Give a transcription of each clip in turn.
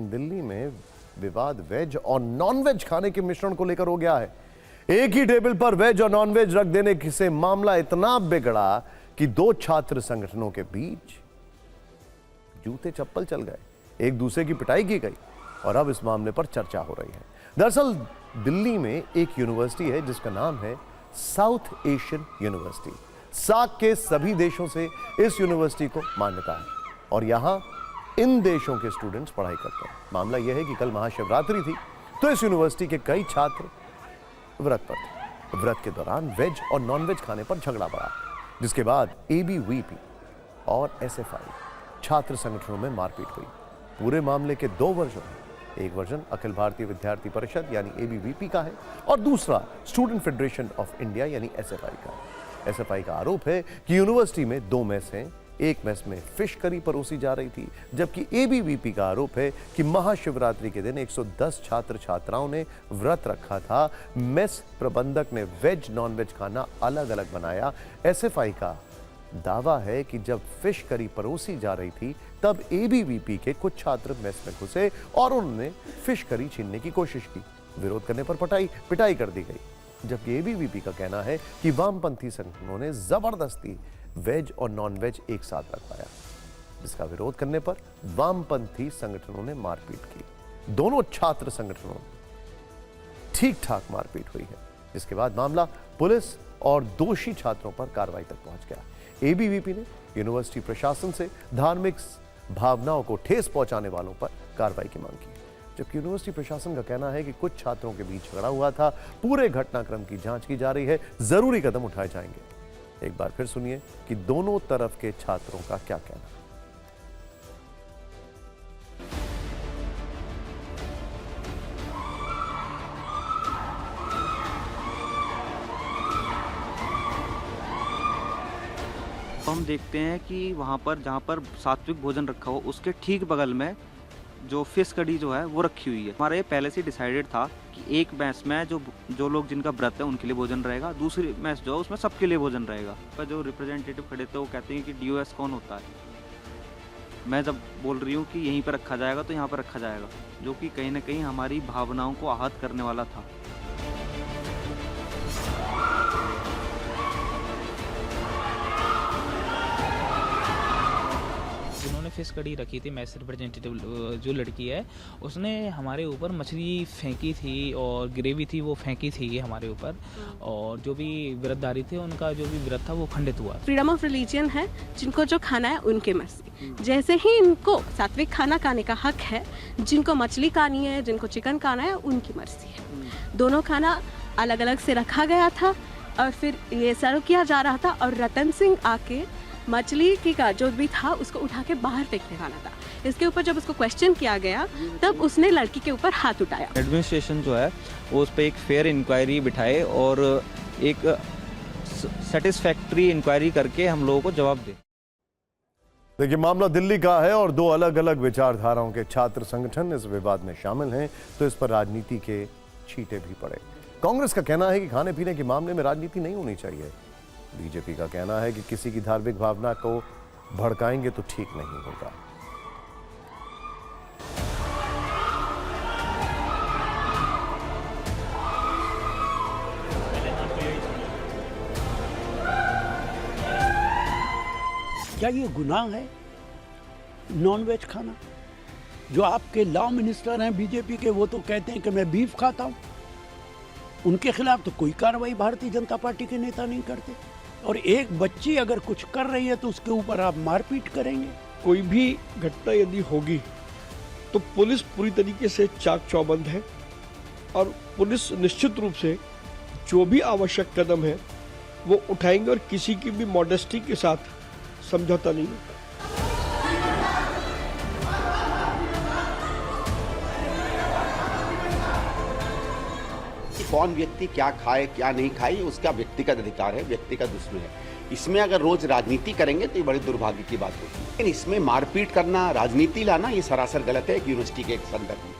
लेकिन दिल्ली में विवाद वेज और नॉन वेज खाने के मिश्रण को लेकर हो गया है। एक ही टेबल पर वेज और नॉन वेज रख देने से मामला इतना बिगड़ा कि दो छात्र संगठनों के बीच जूते चप्पल चल गए, एक दूसरे की पिटाई की गई और अब इस मामले पर चर्चा हो रही है। दरअसल दिल्ली में एक यूनिवर्सिटी है जिसका नाम है साउथ एशियन यूनिवर्सिटी। सार्क के सभी देशों से इस यूनिवर्सिटी को मान्यता है और यहां इन देशों के स्टूडेंट्स पढ़ाई करते हैं। मामला यह है कि कल महाशिवरात्रि थी तो इस यूनिवर्सिटी के कई छात्र व्रत पर थे। व्रत के दौरान वेज और नॉन वेज खाने पर झगड़ा बढ़ा, जिसके बाद एबीवीपी और एसएफआई छात्र संगठनों में मारपीट हुई। पूरे मामले के दो वर्जन हैं। एक वर्जन अखिल भारतीय विद्यार्थी परिषद यानी एबीवीपी का है और दूसरा स्टूडेंट फेडरेशन ऑफ इंडिया यानी एसएफआई का है। एसएफआई का आरोप है कि यूनिवर्सिटी में दो मेस हैं, एक मेस में फिश करी परोसी जा रही थी, जबकि एबीवीपी का आरोप है कि महाशिवरात्रि के दिन 110 छात्र छात्राओं ने व्रत रखा था। मेस प्रबंधक ने वेज नॉन वेज खाना अलग अलग बनाया। एसएफआई का दावा है कि जब फिश करी परोसी जा रही थी तब एबीवीपी के कुछ छात्र मेस में घुसे और उन्होंने फिश करी छीनने की कोशिश की। विरोध करने पर पिटाई कर दी गई, जबकि एबीवीपी का कहना है कि वामपंथी संगठनों ने जबरदस्ती वेज और नॉन वेज एक साथ रखवाया, जिसका विरोध करने पर वामपंथी संगठनों ने मारपीट की। दोनों छात्र संगठनों ठीक ठाक मारपीट हुई है, जिसके बाद मामला पुलिस और दोषी छात्रों पर कार्रवाई तक पहुंच गया। एबीवीपी ने यूनिवर्सिटी प्रशासन से धार्मिक भावनाओं को ठेस पहुंचाने वालों पर कार्रवाई की मांग की, जबकि यूनिवर्सिटी प्रशासन का कहना है कि कुछ छात्रों के बीच झगड़ा हुआ था। पूरे घटनाक्रम की जांच की जा रही है, जरूरी कदम उठाए जाएंगे। एक बार फिर सुनिए कि दोनों तरफ के छात्रों का क्या कहना है। हम देखते हैं कि वहाँ पर जहाँ पर सात्विक भोजन रखा हो उसके ठीक बगल में जो फिश कड़ी जो है वो रखी हुई है। हमारा ये पहले से डिसाइडेड था कि एक मैस में जो लोग जिनका व्रत है उनके लिए भोजन रहेगा, दूसरी मैस जो है उसमें सबके लिए भोजन रहेगा। पर जो रिप्रेजेंटेटिव खड़े थे वो कहते हैं कि डीओएस कौन होता है। मैं जब बोल रही हूँ कि यहीं पर रखा जाएगा तो यहाँ पर रखा जाएगा, जो कि कहीं ना कहीं हमारी भावनाओं को आहत करने वाला था। फिश कड़ी रखी थी, मैस रिप्रेजेंटेटिव जो लड़की है उसने हमारे ऊपर मछली फेंकी थी और ग्रेवी थी वो फेंकी थी हमारे ऊपर, और जो भी व्रतधारी थे उनका जो भी व्रत था वो खंडित हुआ। फ्रीडम ऑफ रिलीजन है, जिनको जो खाना है उनके मर्जी। जैसे ही इनको सात्विक खाना खाने का हक है, जिनको मछली खानी है, जिनको चिकन खाना है, उनकी मर्जी है। दोनों खाना अलग अलग से रखा गया था और फिर ये सर्व किया जा रहा था और रतन सिंह आके मछली की का जो भी था उसको उठा के बाहर फेंकने वाला था। इसके ऊपर जब उसको क्वेश्चन किया गया तब उसने लड़की के ऊपर हाथ उठाया। एडमिनिस्ट्रेशन जो है वो उस पर एक फेयर इंक्वायरी बिठाए और एक सेटिस्फैक्ट्री इंक्वायरी करके हम लोगों को जवाब दे। देखिए, मामला दिल्ली का है और दो अलग अलग विचारधाराओं के छात्र संगठन इस विवाद में शामिल हैं, तो इस पर राजनीति के छींटे भी पड़े। कांग्रेस का कहना है कि खाने पीने के मामले में राजनीति नहीं होनी चाहिए। बीजेपी का कहना है कि किसी की धार्मिक भावना को भड़काएंगे तो ठीक नहीं होगा। क्या ये गुनाह है नॉनवेज खाना? जो आपके लॉ मिनिस्टर हैं बीजेपी के, वो तो कहते हैं कि मैं बीफ खाता हूं। उनके खिलाफ तो कोई कार्रवाई भारतीय जनता पार्टी के नेता नहीं करते, और एक बच्ची अगर कुछ कर रही है तो उसके ऊपर आप मारपीट करेंगे। कोई भी घटना यदि होगी तो पुलिस पूरी तरीके से चाक चौबंद है और पुलिस निश्चित रूप से जो भी आवश्यक कदम है वो उठाएंगे और किसी की भी मॉडेस्टी के साथ समझौता नहीं होगा। कौन व्यक्ति क्या खाए क्या नहीं खाए उसका व्यक्तिगत अधिकार है, व्यक्तिगत उसमें है। इसमें अगर रोज राजनीति करेंगे तो ये बड़ी दुर्भाग्य की बात होगी। लेकिन इसमें मारपीट करना, राजनीति लाना, ये सरासर गलत है एक यूनिवर्सिटी के एक संदर्भ में।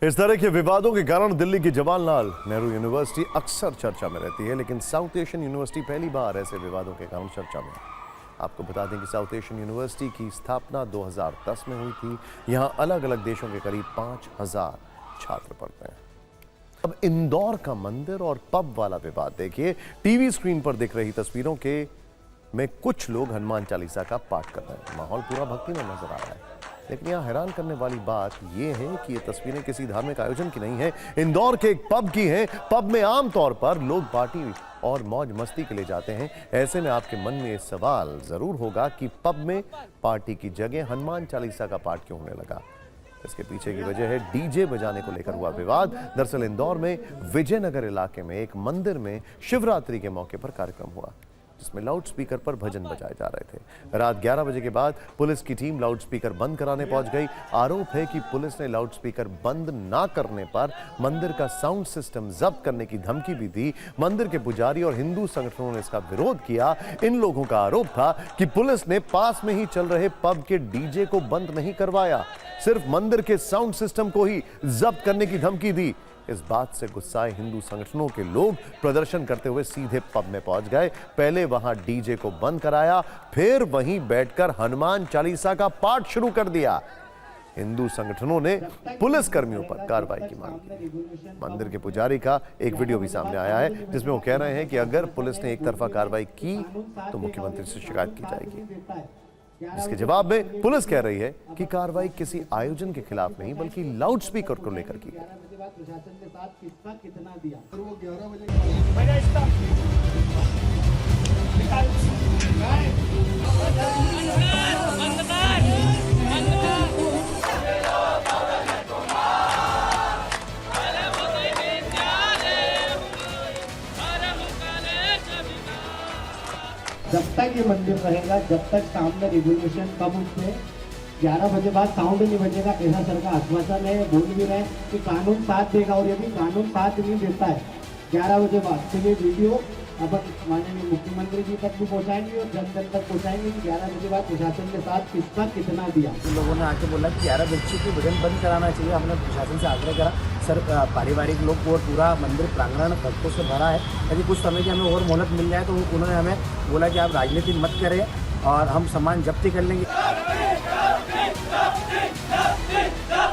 इस तरह के विवादों के कारण दिल्ली की जवाहरलाल नेहरू यूनिवर्सिटी अक्सर चर्चा में रहती है, लेकिन साउथ एशियन यूनिवर्सिटी पहली बार ऐसे विवादों के कारण चर्चा में है। आपको बता दें कि साउथ एशियन यूनिवर्सिटी की स्थापना 2010 में हुई थी। यहाँ अलग अलग देशों के करीब 5000 छात्र पढ़ते हैं। अब इंदौर का मंदिर और पब वाला विवाद देखिए। टीवी स्क्रीन पर दिख रही तस्वीरों के में कुछ लोग हनुमान चालीसा का पाठ कर रहे हैं। माहौल पूरा भक्ति में नजर आ रहा है, लेकिन यहाँ हैरान करने वाली बात यह है कि ये तस्वीरें किसी धार्मिक आयोजन की नहीं है, इंदौर के एक पब की हैं। पब में आमतौर पर लोग पार्टी और मौज मस्ती के लिए जाते हैं। ऐसे में आपके मन में ये सवाल जरूर होगा कि पब में पार्टी की जगह हनुमान चालीसा का पाठ क्यों होने लगा। इसके पीछे की वजह है डीजे बजाने को लेकर हुआ विवाद। दरअसल इंदौर में विजयनगर इलाके में एक मंदिर में शिवरात्रि के मौके पर कार्यक्रम हुआ, जिसमें लाउड स्पीकर पर भजन बजाए जा रहे थे। रात 11 बजे के बाद पुलिस की टीम लाउड स्पीकर बंद कराने पहुंच गई। आरोप है कि पुलिस ने लाउड स्पीकर बंद ना करने पर मंदिर का साउंड सिस्टम जब्त करने की धमकी भी दी। मंदिर के पुजारी और हिंदू संगठनों ने इसका विरोध किया। इन लोगों का आरोप था कि पुलिस ने पास में ही चल रहे पब के डीजे को बंद नहीं करवाया, सिर्फ मंदिर के साउंड सिस्टम को ही जब्त करने की धमकी दी। इस बात से गुस्साए हिंदू संगठनों के लोग प्रदर्शन करते हुए सीधे पब में पहुंच गए। पहले वहां डीजे को बंद कराया, फिर वहीं बैठकर हनुमान चालीसा का पाठ शुरू कर दिया। हिंदू संगठनों ने पुलिस कर्मियों पर कार्रवाई की मांग की। मंदिर के पुजारी का एक वीडियो भी सामने आया है, जिसमें वो कह रहे हैं कि अगर पुलिस ने एक तरफा कार्रवाई की तो मुख्यमंत्री से शिकायत की जाएगी। जिसके जवाब में पुलिस कह रही है कि कार्रवाई किसी आयोजन के खिलाफ नहीं, बल्कि लाउड स्पीकर को लेकर की गई। जब तक ये मंदिर रहेगा, जब तक सामने रेगुलेशन कब उसमें 11 बजे बाद साउंड नहीं बजेगा, ऐसा सर का आश्वासन है। बोल भी रहे हैं कि कानून साथ देगा, और यदि कानून साथ नहीं देता है 11 बजे बाद, तो ये वीडियो अपन माननीय मुख्यमंत्री जी तक भी पहुंचाएंगे और जन जन तक पहुंचाएंगे कि 11 बजे बाद प्रशासन के साथ किसका कितना दिया। तो लोगों ने आके बोला कि 11 बच्चे की भजन बंद कराना चाहिए। हमने प्रशासन से आग्रह करा, सर पारिवारिक लोग को पूरा मंदिर प्रांगण भक्तों से भरा है, यदि कुछ समय की हमें और मोहलत मिल जाए तो उन्होंने हमें बोला कि आप राजनीति मत करें और हम सामान जब्ती कर लेंगे।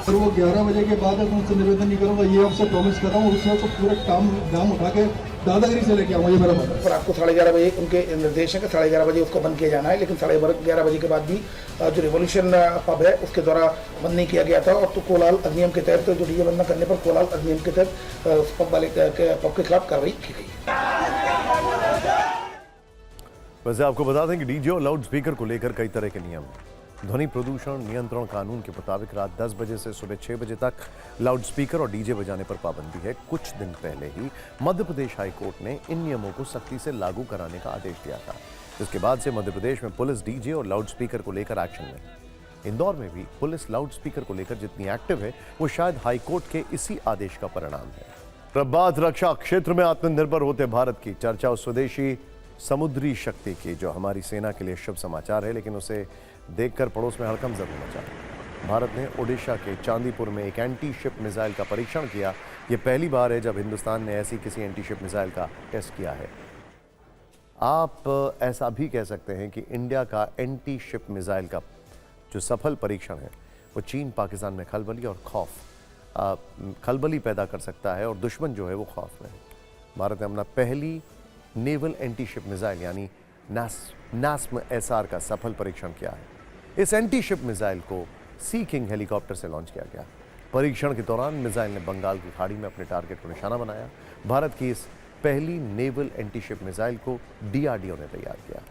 सर वो 11 बजे के बाद मैं उनसे निवेदन नहीं करूँगा, ये आपसे प्रॉमिस कर रहा हूँ। उसमें तो पूरे काम उठा के दादागिरी से लेके आऊँगा, ये मेरा मतलब। पर आपको 11:30 बजे उनके निर्देश है कि 11:30 बजे उसको बंद किया जाना है, लेकिन 11:30 बजे के बाद भी जो रिवॉल्यूशन पब है उसके द्वारा बंद नहीं किया गया था। और तो कोलाहल अधिनियम के तहत जो डीजे बंद न करने पर कोलाहल अधिनियम के तहत पब के खिलाफ कार्रवाई की गई। वैसे आपको बता दें कि डीजे और लाउड स्पीकर को लेकर कई तरह के नियम हैं। ध्वनि प्रदूषण नियंत्रण कानून के मुताबिक रात 10 बजे से सुबह 6 बजे तक लाउड स्पीकर और डीजे बजाने पर पाबंदी है। कुछ दिन पहले ही मध्य प्रदेश हाई कोर्ट ने इन नियमों को सख्ती से लागू कराने का आदेश दिया था, जिसके बाद से मध्य प्रदेश में पुलिस डीजे और लाउड स्पीकर को लेकर एक्शन में है। इंदौर में भी पुलिस लाउड स्पीकर को लेकर जितनी एक्टिव है, वो शायद हाई कोर्ट के इसी आदेश का परिणाम है। प्रभात रक्षा क्षेत्र में आत्मनिर्भर होते भारत की चर्चा उस स्वदेशी समुद्री शक्ति की जो हमारी सेना के लिए शुभ समाचार है, लेकिन उसे देखकर पड़ोस में हड़कंप जरूर मचा। भारत ने ओडिशा के चांदीपुर में एक एंटी शिप मिसाइल का परीक्षण किया। यह पहली बार है जब हिंदुस्तान ने ऐसी किसी एंटी शिप मिसाइल का टेस्ट किया है। आप ऐसा भी कह सकते हैं कि इंडिया का एंटी शिप मिसाइल का जो सफल परीक्षण है वो चीन पाकिस्तान में खलबली पैदा कर सकता है और दुश्मन जो है वो खौफ में है। भारत ने अपना पहली नेवल एंटी शिप मिसाइल यानी नास्म SR का सफल परीक्षण किया है। इस एंटी शिप मिसाइल को सी किंग हेलीकॉप्टर से लॉन्च किया गया। परीक्षण के दौरान मिसाइल ने बंगाल की खाड़ी में अपने टारगेट को निशाना बनाया। भारत की इस पहली नेवल एंटी शिप मिसाइल को DRDO ने तैयार किया।